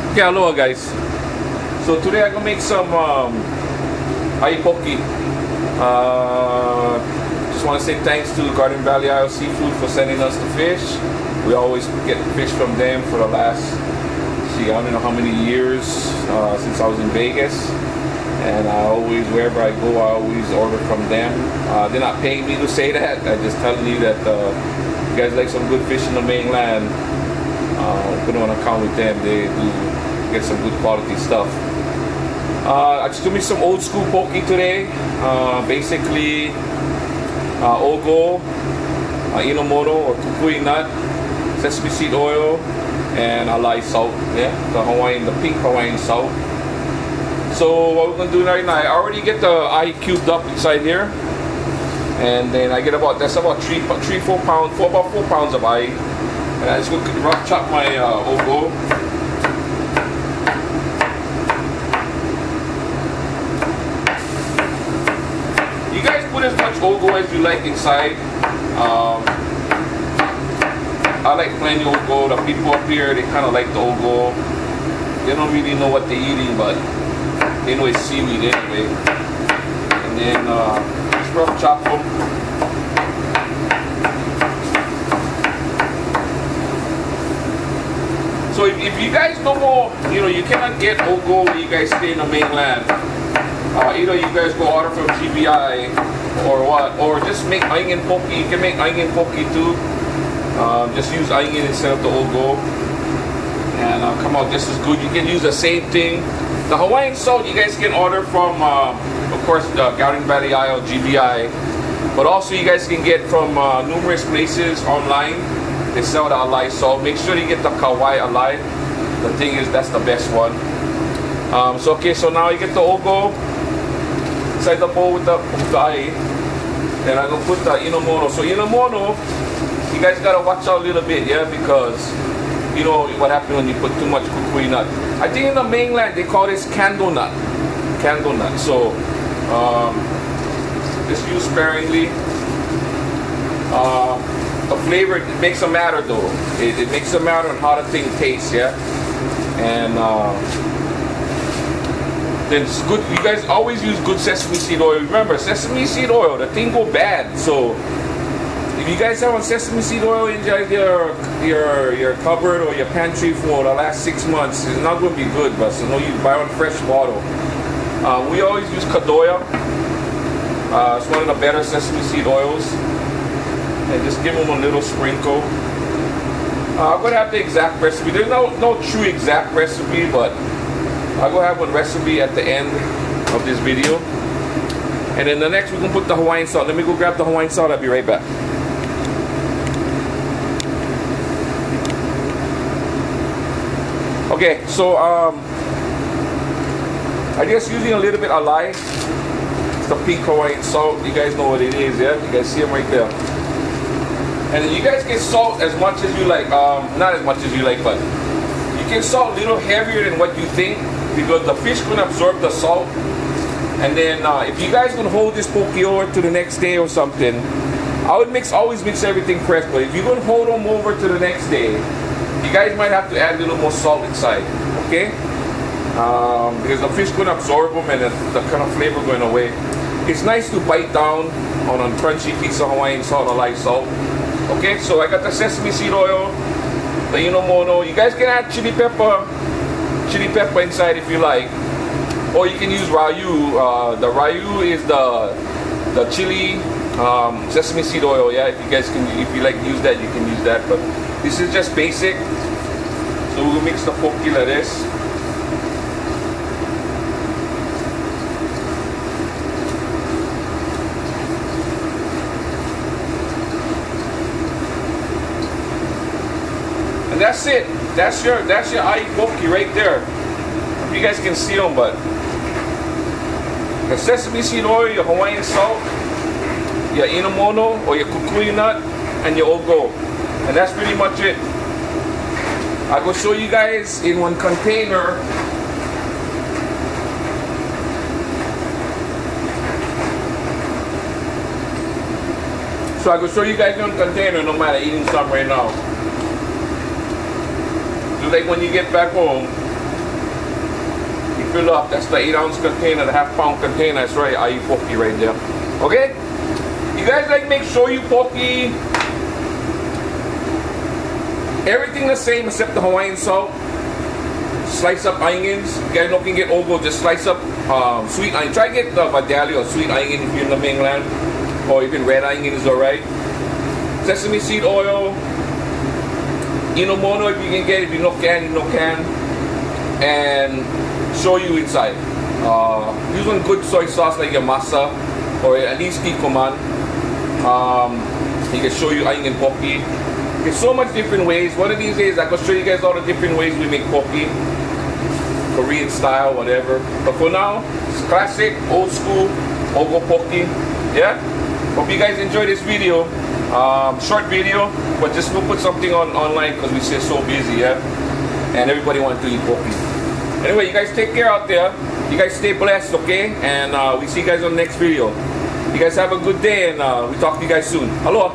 Okay, aloha guys. So today I'm gonna make some ai poke. Just want to say thanks to Garden Valley Isle Seafood for sending us the fish. We always get fish from them for the last, I don't know how many years since I was in Vegas. And I always, wherever I go, I always order from them. They're not paying me to say that. I'm just telling you that you guys like some good fish in the mainland. Put on account with them. They do get some good quality stuff. I just do me some old school poke today. Basically, ogo, inomono or kukui nut, sesame seed oil, and alai salt. Yeah, the pink Hawaiian salt. So what we're gonna do right now, I already get the ai cubed up inside here, and then I get about 4 pounds of ai, and I just go rough chop my ogo. You guys put as much ogo as you like inside. I like plenty ogo. The people up here, they kind of like the ogo. They don't really know what they're eating, but they know it's seaweed anyway. And then just rough chop them. So if you guys don't know, you cannot get ogo when you guys stay in the mainland. Either you guys go order from GBI or what, or just make onion poke. You can make onion poke too. Just use onion instead of the ogo, and come out just as good. You can use the same thing. The Hawaiian salt you guys can order from, of course, the Garden Valley Isle GBI, but also you guys can get from numerous places online. They sell the alai salt. Make sure you get the Kauai alai. The thing is, that's the best one. So now you get the ogo inside the bowl with the ai. Then I'm gonna put the inomono. So inomono, you guys gotta watch out a little bit, yeah, because you know what happens when you put too much kukui nut. I think in the mainland they call this candle nut. Candle nut. So just use sparingly. The flavor, it makes a matter though. It makes a matter on how the thing tastes, yeah. And then it's good. You guys always use good sesame seed oil. Remember, sesame seed oil, the thing go bad. So if you guys have sesame seed oil in your cupboard or your pantry for the last 6 months, it's not going to be good. But so you buy one fresh bottle. We always use Kadoya. It's one of the better sesame seed oils. And just give them a little sprinkle. I'm going to have the exact recipe. There's no true exact recipe, but I'll go have one recipe at the end of this video. And then the next we're going to put the Hawaiian salt. Let me go grab the Hawaiian salt. I'll be right back. Okay, so I just using a little bit of alai. It's the pink Hawaiian salt. You guys know what it is, yeah? You guys see them right there. And then you guys can salt as much as you like. Not as much as you like, but you can salt a little heavier than what you think, because the fish can absorb the salt. And then if you guys can hold this poke over to the next day or something, I would always mix everything fresh. But if you're gonna hold them over to the next day, you guys might have to add a little more salt inside, okay? Because the fish couldn't absorb them and the kind of flavor going away. It's nice to bite down on a crunchy piece of Hawaiian salt or light salt. Okay, so I got the sesame seed oil, the inomono. You guys can add chili pepper inside if you like, or you can use rayu. The rayu is the chili sesame seed oil. Yeah, if you guys can, if you like use that, you can use that. But this is just basic. So we'll mix the poke like this. And that's it. That's your ai poke right there. You guys can see them, but the sesame seed oil, your Hawaiian salt, your inomono or your kukui nut, and your ogo. And that's pretty much it. I will show you guys in one container. So I will show you guys in one container no matter eating some right now. Just like when you get back home, fill up. That's the 8-ounce container, the half-pound container. That's right, ahi poke right there. Okay? You guys like make sure you poke everything the same except the Hawaiian salt. Slice up onions. You guys don't can get ogo, just slice up sweet onion. Try to get the Vidalia or sweet onion if you're in the mainland. Or even red onion is alright. Sesame seed oil. Inomono if you can get it. If you no can. And shoyu inside. Use one good soy sauce like your masa. Or at least tikoman. You can show you onion poke. There's so much different ways. One of these days I can show you guys all the different ways we make poke. Korean style, whatever. But for now, it's classic, old school, ogo poke. Yeah? Hope you guys enjoy this video. Short video, but just we'll put something online because we stay so busy, yeah? And everybody wants to eat poke. Anyway, you guys take care out there. You guys stay blessed, okay? And we see you guys on the next video. You guys have a good day, and we talk to you guys soon. Aloha!